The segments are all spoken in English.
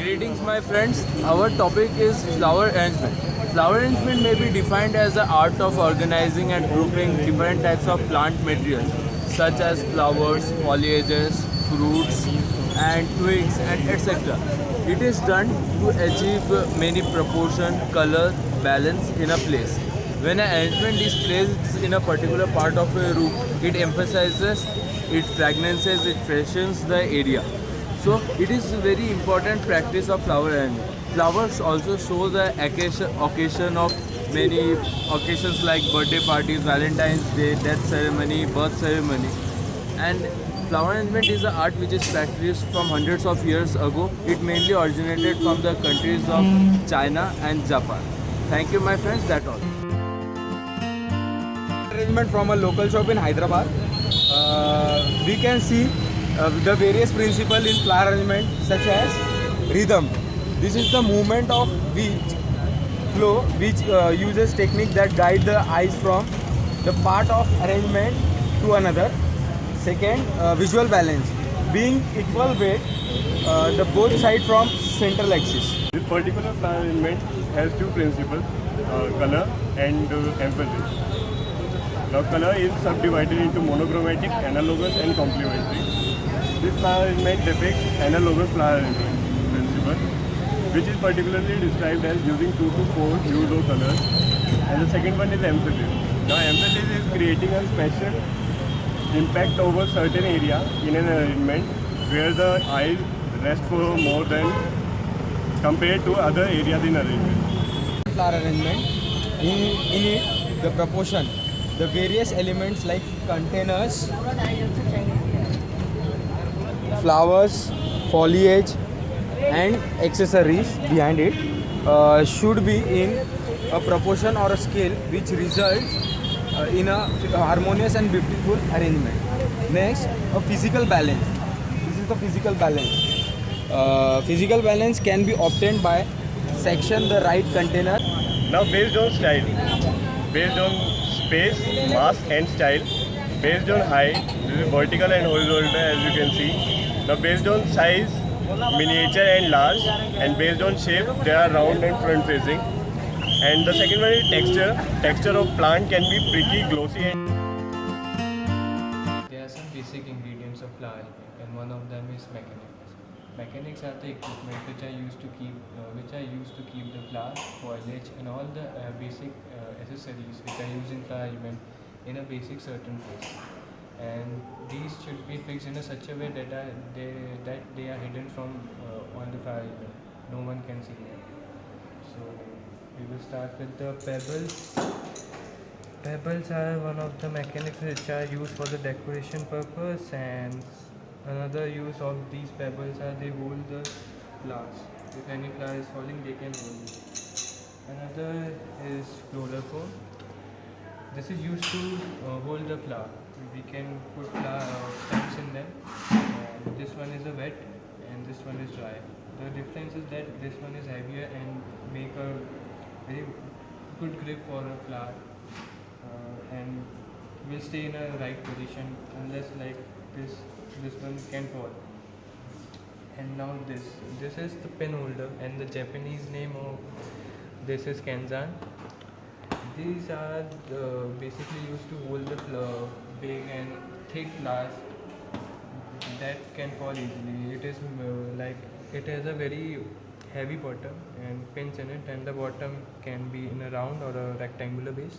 Greetings, my friends. Our topic is flower arrangement. Flower arrangement may be defined as the art of organizing and grouping different types of plant materials, such as flowers, foliages, fruits, and twigs, and etc. It is done to achieve many proportion, color, balance in a place. When an arrangement is placed in a particular part of a room, it emphasizes, it fragrances, it freshens the area. So it is a very important practice of flower arrangement. Flowers also show the occasion of many occasions like birthday parties, Valentine's Day, death ceremony, birth ceremony. And flower arrangement is an art which is practiced from hundreds of years ago. It mainly originated from the countries of China and Japan. Thank you, my friends. That's all. Arrangement from a local shop in Hyderabad. We can see the various principles in flower arrangement such as rhythm. This is the movement of which flow which uses technique that guide the eyes from the part of arrangement to another. Second, visual balance. Being equal weight the both side from central axis. This particular flower arrangement has two principles, color and emphasis. Now color is subdivided into monochromatic, analogous and complementary. This flower arrangement depicts analogous flower arrangement principle, which is particularly described as using 2 to 4 hues or colors. And the second one is emphasis. Now emphasis is creating a special impact over certain area in an arrangement where the eyes rest for more than compared to other areas in arrangement. Flower arrangement. In it, the proportion, the various elements like containers, flowers, foliage, and accessories behind it should be in a proportion or a scale which results in a harmonious and beautiful arrangement. Next, a physical balance. This is the physical balance. Physical balance can be obtained by section the right container. Now based on style, based on space, mass and style, based on height, this is vertical and horizontal as you can see. Now based on size, miniature and large, and based on shape, they are round and front facing. And the second one is texture. Texture of plant can be pricky, glossy and There are some basic ingredients of flower arrangement, and one of them is mechanics. Mechanics are the equipment which are used to keep the flower, foliage, and all the basic accessories which are used in flower arrangement in a basic certain place. And these should be fixed in a such a way that they are hidden from all the flower arrangement. No one can see them. So we will start with the pebbles. Pebbles are one of the mechanics which are used for the decoration purpose, and another use of these pebbles are they hold the flowers. If any flower is falling, they can hold it. Another is roller cone. This is used to hold the flower. We can put stems in them. And this one is a wet and this one is dry. The difference is that this one is heavier and make a very good grip for a flower and will stay in a right position unless like this one can fall. And now this is the pen holder, and the Japanese name of this is Kenzan. These are basically used to hold the big and thick flowers that can fall easily. It is like it has a very heavy bottom and pins in it, and the bottom can be in a round or a rectangular base.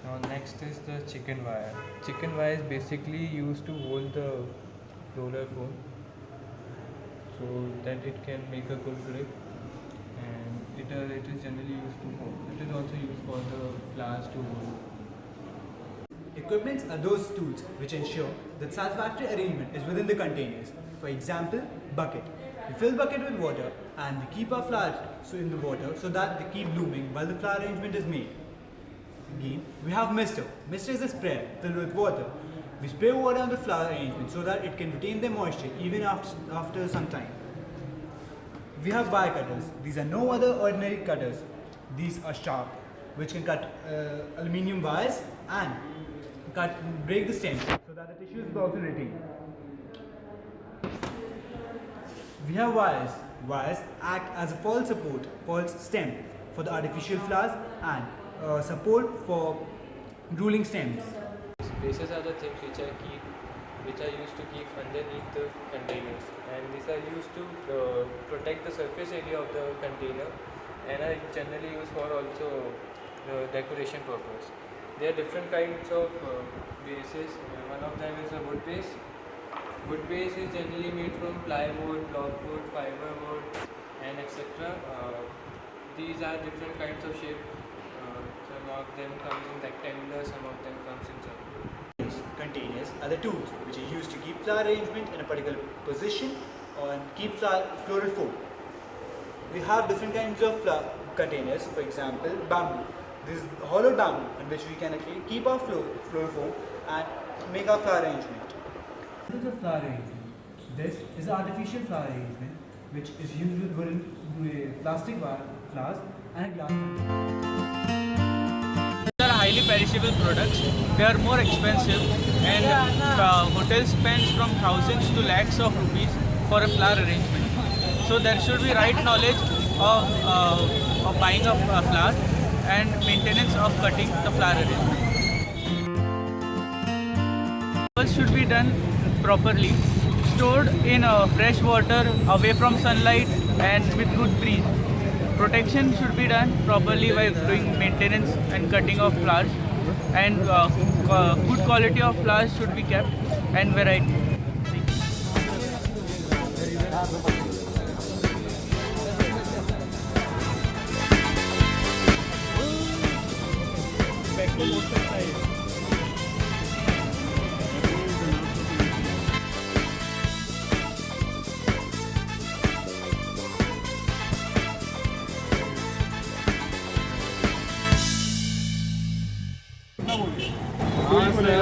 Now next is the chicken wire. Chicken wire is basically used to hold the roller phone so that it can make a good grip, and it is generally used to hold. It is also used for the flowers to hold. Equipments are those tools which ensure that satisfactory arrangement is within the containers. For example, bucket. We fill bucket with water and we keep our flowers in the water so that they keep blooming while the flower arrangement is made. Again, we have mister. Mister is a sprayer filled with water. We spray water on the flower arrangement so that it can retain their moisture even after some time. We have wire cutters. These are no other ordinary cutters. These are sharp, which can cut aluminium wires and break the stem so that the tissues will also retain. We have wires wires act as a false support, false stem for the artificial flowers and support for ruling stems. Bases are the things which are used to keep underneath the containers, and these are used to protect the surface area of the container, and are generally used for also decoration purpose. There are different kinds of bases. One of them is a wood base. Wood base is generally made from plywood, blockwood, fiberwood, and etc. These are different kinds of shapes. Some of them comes in rectangular, some of them comes in circular. Containers are the tools which are used to keep flower arrangement in a particular position and keep floral form. We have different kinds of containers, for example, bamboo. This is hollow bamboo in which we can actually keep our floral form and make our flower arrangement. This is a flower arrangement. This is an artificial flower arrangement which is used with wooden plastic flowers and a glass container. These are highly perishable products. They are more expensive, and hotels spend from thousands to lakhs of rupees for a flower arrangement. So there should be right knowledge of buying a flower and maintenance of cutting the flower arrangement. Flowers should be done properly, stored in fresh water, away from sunlight and with good breeze. Protection should be done properly while doing maintenance and cutting of flowers, and good quality of flowers should be kept and variety.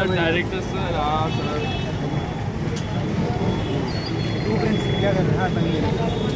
Director sir, हाँ sir. Two prints, क्या कर रहे हैं? हाथ में लिए।